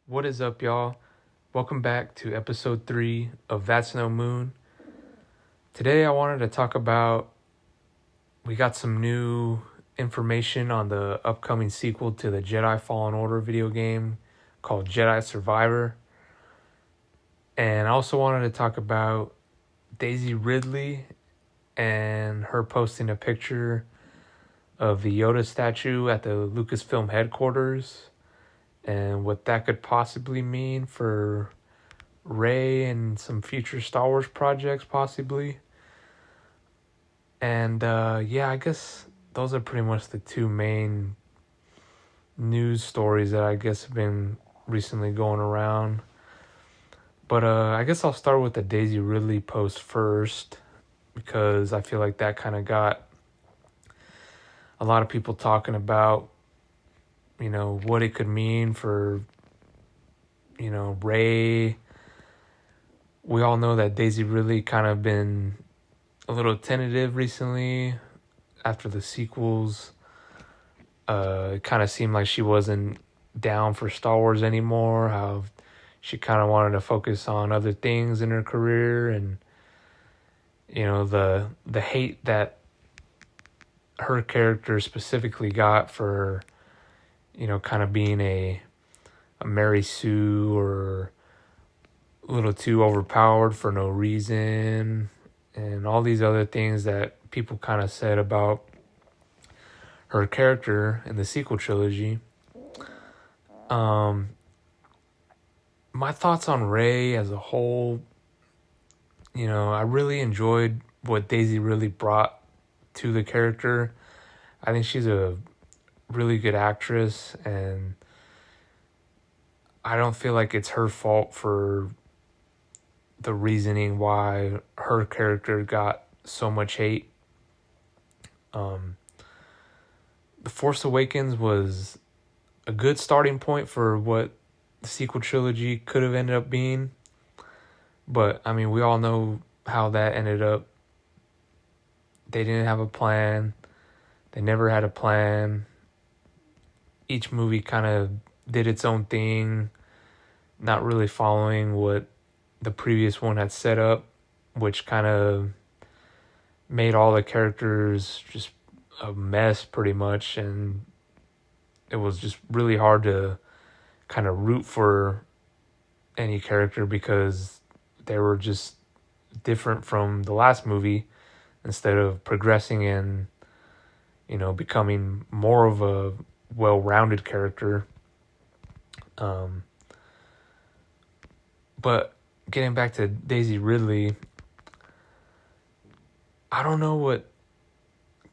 What is up, y'all? Welcome back to episode 3 of That's No Moon. Today, I wanted to talk about we got some new information on the upcoming sequel to the Jedi Fallen Order video game called Jedi Survivor. And I also wanted to talk about Daisy Ridley and her posting a picture of the Yoda statue at the Lucasfilm headquarters and what that could possibly mean for Rey and some future Star Wars projects, possibly. And I guess those are pretty much the two main news stories that I guess have been recently going around. But I guess I'll start with the Daisy Ridley post first, because I feel like that kind of got a lot of people talking about, what it could mean for, Rey. We all know that Daisy Ridley kind of been a little tentative recently after the sequels. It kind of seemed like she wasn't down for Star Wars anymore, how she kind of wanted to focus on other things in her career, and the hate that her character specifically got for kind of being a Mary Sue, or a little too overpowered for no reason, and all these other things that people kind of said about her character in the sequel trilogy. My thoughts on Rey as a whole, I really enjoyed what Daisy really brought to the character. I think she's a really good actress, and I don't feel like it's her fault for the reasoning why her character got so much hate. The Force Awakens was a good starting point for what the sequel trilogy could have ended up being. But, I mean, we all know how that ended up. They didn't have a plan. They never had a plan. Each movie kind of did its own thing, not really following what the previous one had set up, which kind of made all the characters just a mess pretty much, and it was just really hard to kind of root for any character because they were just different from the last movie, instead of progressing and becoming more of a well-rounded character. But getting back to Daisy Ridley, I don't know what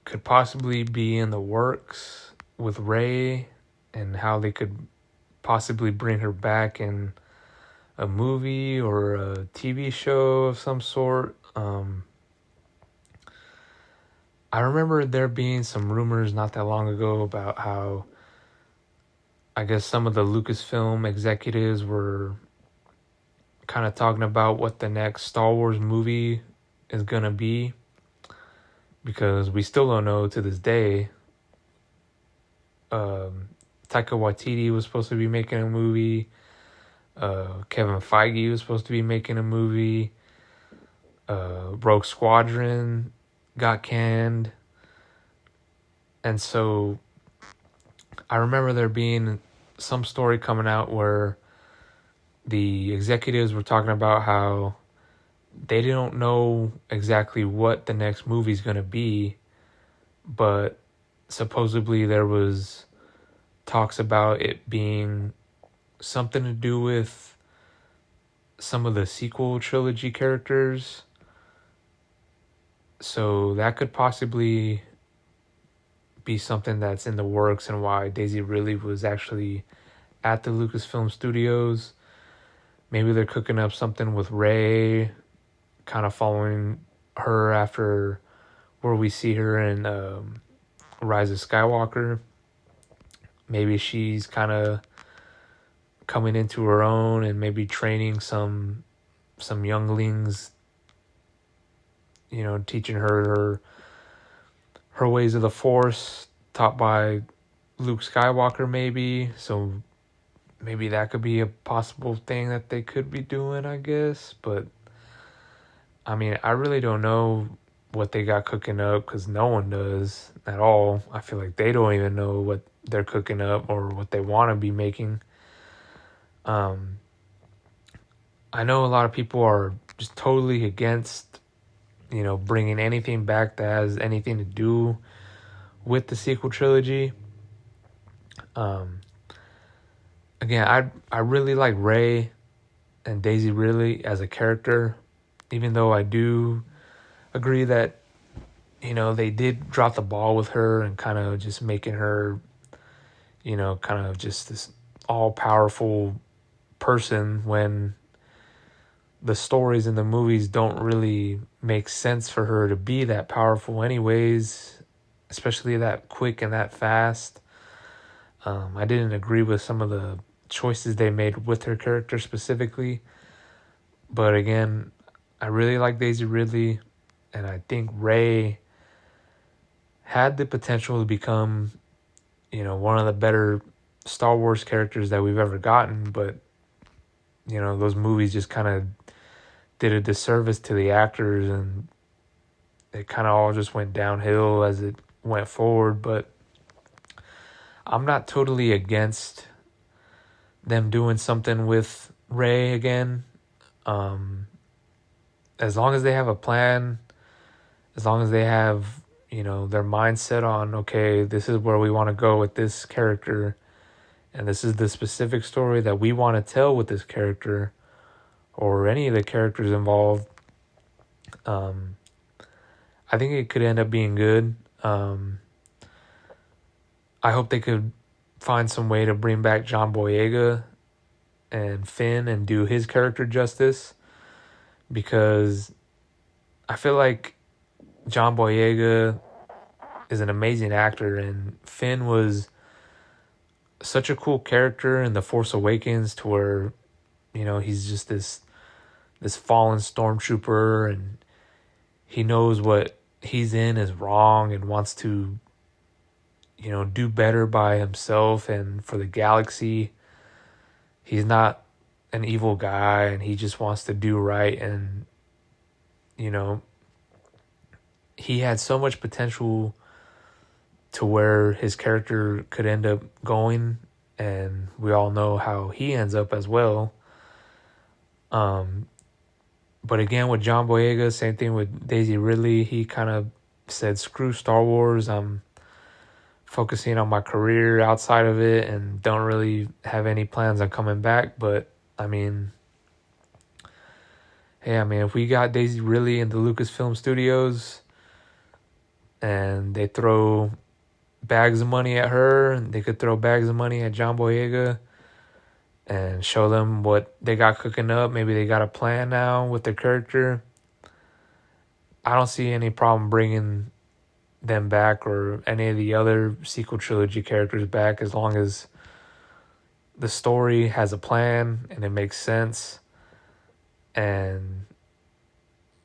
could possibly be in the works with Rey and how they could possibly bring her back in a movie or a TV show of some sort. I remember there being some rumors not that long ago about how I guess some of the Lucasfilm executives were kind of talking about what the next Star Wars movie is going to be, because we still don't know to this day. Taika Waititi was supposed to be making a movie. Kevin Feige was supposed to be making a movie. Rogue Squadron got canned. And so I remember there being some story coming out where the executives were talking about how they don't know exactly what the next movie is going to be, but supposedly there was talks about it being something to do with some of the sequel trilogy characters. So that could possibly be something that's in the works, and why Daisy Ridley was actually at the Lucasfilm Studios. Maybe they're cooking up something with Rey, kind of following her after where we see her in Rise of Skywalker. Maybe she's kind of coming into her own and maybe training some younglings, teaching her ways of the Force, taught by Luke Skywalker maybe. So maybe that could be a possible thing that they could be doing, I guess. But I mean, I really don't know what they got cooking up because no one does at all. I feel like they don't even know what they're cooking up or what they want to be making. Um, I know a lot of people are just totally against, bringing anything back that has anything to do with the sequel trilogy. Um, Again, I really like Ray and Daisy Ridley as a character, even though I do agree that, they did drop the ball with her and kind of just making her, kind of just this all-powerful person when the stories in the movies don't really make sense for her to be that powerful anyways, especially that quick and that fast. I didn't agree with some of the choices they made with her character specifically. But again, I really like Daisy Ridley, and I think Ray had the potential to become, one of the better Star Wars characters that we've ever gotten. But, those movies just kind of did a disservice to the actors, and it kind of all just went downhill as it went forward. But I'm not totally against them doing something with Ray again. As long as they have a plan, as long as they have, their mindset on, okay, this is where we want to go with this character, and this is the specific story that we want to tell with this character, or any of the characters involved, I think it could end up being good. I hope they could find some way to bring back John Boyega and Finn and do his character justice, because I feel like John Boyega is an amazing actor, and Finn was such a cool character in The Force Awakens, to where, he's just this fallen stormtrooper, and he knows what he's in is wrong and wants to, do better by himself and for the galaxy. He's not an evil guy, and he just wants to do right. And, he had so much potential to where his character could end up going, and we all know how he ends up as well. But again, with John Boyega, same thing with Daisy Ridley. He kind of said, screw Star Wars. I'm focusing on my career outside of it and don't really have any plans on coming back. But, I mean, if we got Daisy Ridley in the Lucasfilm Studios and they throw bags of money at her, and they could throw bags of money at John Boyega and show them what they got cooking up. Maybe they got a plan now with their character. I don't see any problem bringing them back or any of the other sequel trilogy characters back, as long as the story has a plan and it makes sense. And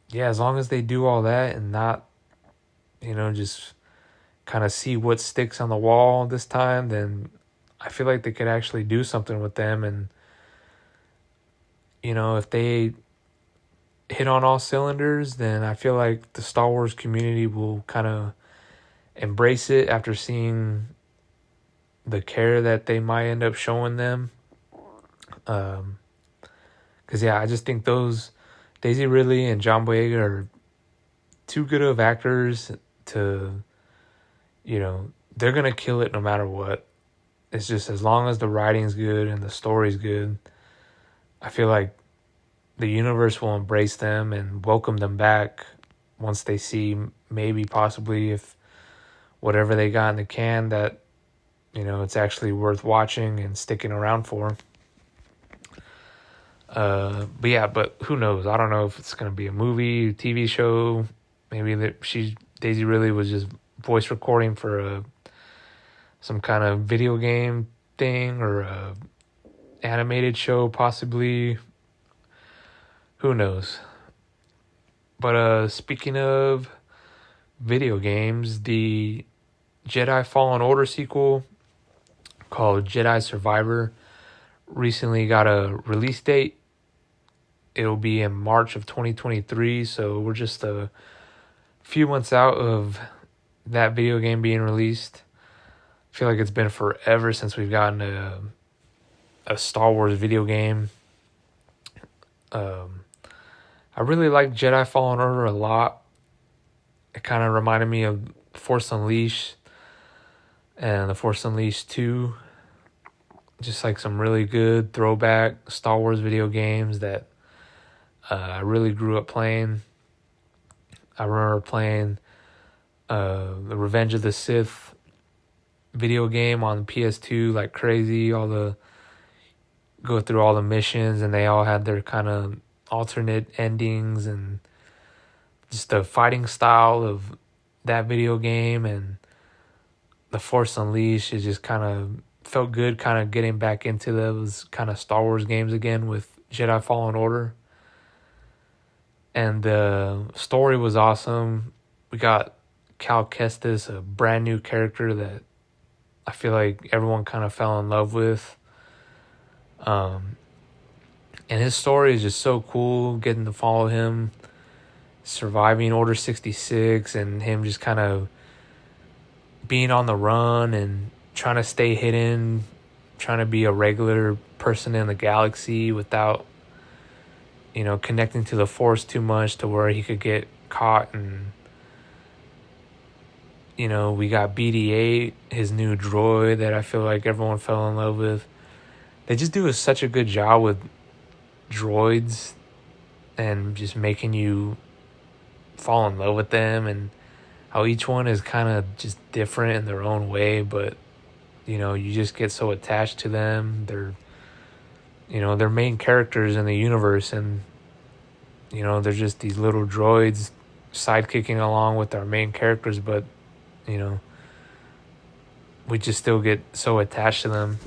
yeah, as long as they do all that and not, just kind of see what sticks on the wall this time, then I feel like they could actually do something with them. And, if they hit on all cylinders, then I feel like the Star Wars community will kind of embrace it after seeing the care that they might end up showing them. Because, I just think those Daisy Ridley and John Boyega are too good of actors to, they're going to kill it no matter what. It's just, as long as the writing's good and the story's good, I feel like the universe will embrace them and welcome them back once they see maybe possibly if whatever they got in the can that, it's actually worth watching and sticking around for. But who knows? I don't know if it's going to be a movie, TV show. Maybe Daisy Ridley was just voice recording for some kind of video game thing, or a animated show possibly. Who knows? But speaking of video games, the Jedi Fallen Order sequel called Jedi Survivor recently got a release date. It'll be in March of 2023, so we're just a few months out of that video game being released. I feel like it's been forever since we've gotten a Star Wars video game. I really like Jedi Fallen Order a lot. It kind of reminded me of Force Unleashed and the Force Unleashed 2. Just like some really good throwback Star Wars video games that I really grew up playing. I remember playing the Revenge of the Sith video game on PS2 like crazy. Go through all the missions, and they all had their kind of alternate endings, and just the fighting style of that video game and the Force Unleashed. It just kind of felt good, kind of getting back into those kind of Star Wars games again with Jedi Fallen Order. And the story was awesome. We got Cal Kestis, a brand new character that I feel like everyone kind of fell in love with. And his story is just so cool, getting to follow him surviving Order 66 and him just kind of being on the run and trying to stay hidden, trying to be a regular person in the galaxy without, connecting to the Force too much to where he could get caught. And, we got BD-8, his new droid that I feel like everyone fell in love with. They just do such a good job with droids and just making you fall in love with them, and how each one is kind of just different in their own way, but you just get so attached to them. They're main characters in the universe, and they're just these little droids sidekicking along with our main characters, but we just still get so attached to them.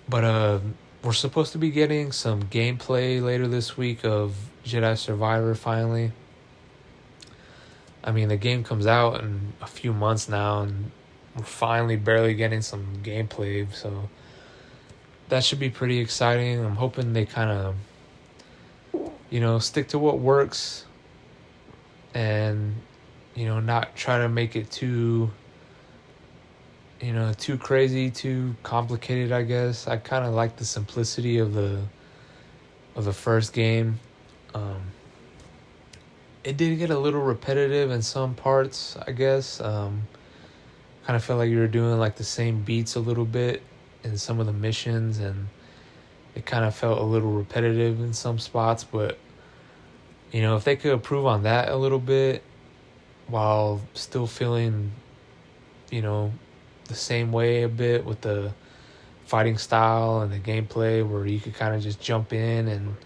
But we're supposed to be getting some gameplay later this week of Jedi Survivor finally. I mean, the game comes out in a few months now, and we're finally barely getting some gameplay, so that should be pretty exciting. I'm hoping they kind of, stick to what works and, not try to make it too crazy, too complicated, I guess. I kind of like the simplicity of the first game. It did get a little repetitive in some parts, I guess. Kind of felt like you were doing like the same beats a little bit in some of the missions, and it kind of felt a little repetitive in some spots. But if they could improve on that a little bit while still feeling the same way a bit with the fighting style and the gameplay, where you could kind of just jump in and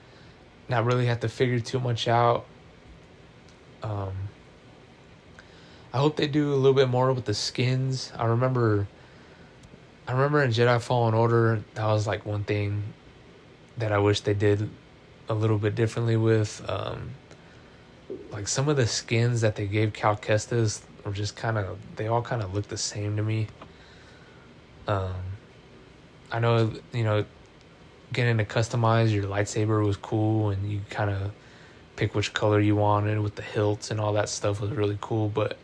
not really have to figure too much out. I hope they do a little bit more with the skins. I remember in Jedi Fallen Order, that was like one thing that I wish they did a little bit differently with. Like some of the skins that they gave Cal Kestis were just they all kind of look the same to me. I know, getting to customize your lightsaber was cool, and you kind of pick which color you wanted with the hilts and all that stuff was really cool, but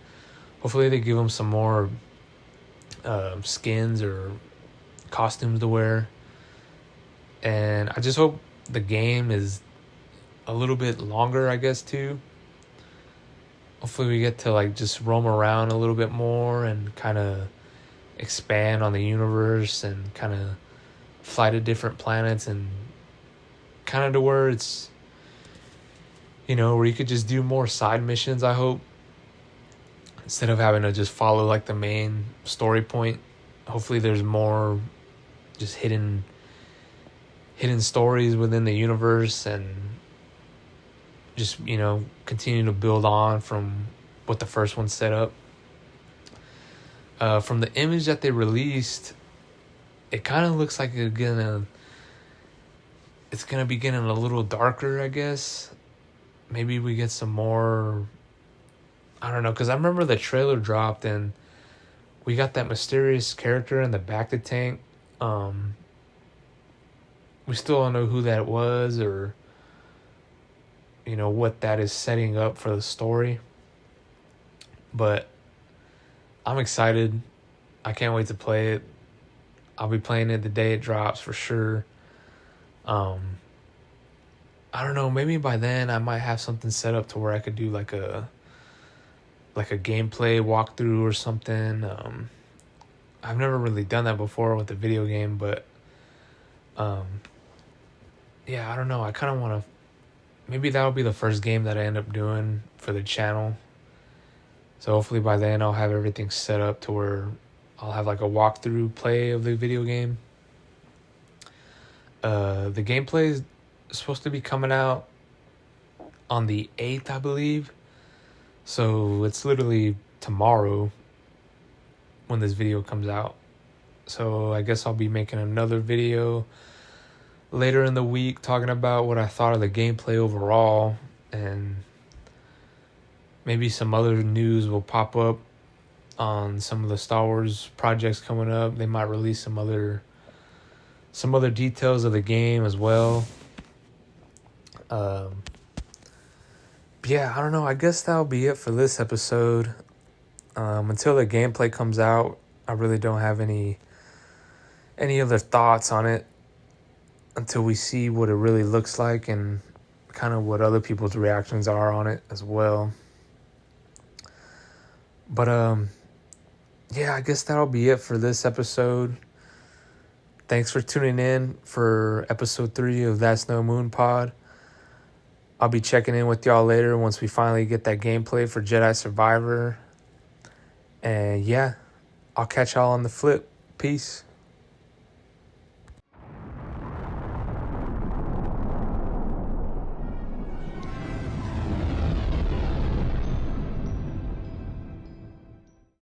hopefully they give them some more skins or costumes to wear. And I just hope the game is a little bit longer, I guess, too. Hopefully we get to just roam around a little bit more and kind of expand on the universe and kind of fly to different planets, and kind of to where it's where you could just do more side missions, I hope, instead of having to just follow the main story point. Hopefully there's more just hidden stories within the universe, and just continue to build on from what the first one set up. From the image that they released, it kind of looks like it's gonna be getting a little darker, I guess. Maybe we get some more, I don't know, because I remember the trailer dropped and we got that mysterious character in the back of the tank. we still don't know who that was or, what that is setting up for the story. But I'm excited. I can't wait to play it. I'll be playing it the day it drops for sure. I don't know, maybe by then I might have something set up to where I could do like a gameplay walkthrough or something. I've never really done that before with a video game, but yeah, I don't know. I kind of want to. Maybe that'll be the first game that I end up doing for the channel. So hopefully by then I'll have everything set up to where I'll have like a walkthrough play of the video game. The gameplay is supposed to be coming out on the 8th, I believe. So it's literally tomorrow when this video comes out. So I guess I'll be making another video later in the week talking about what I thought of the gameplay overall, and maybe some other news will pop up on some of the Star Wars projects coming up. They might release some other details of the game as well. Yeah, I don't know. I guess that'll be it for this episode. Until the gameplay comes out, I really don't have any other thoughts on it until we see what it really looks like and kind of what other people's reactions are on it as well. But yeah, I guess that'll be it for this episode. Thanks for tuning in for episode 3 of That's No Moon Pod. I'll be checking in with y'all later once we finally get that gameplay for Jedi Survivor. And yeah, I'll catch y'all on the flip. Peace.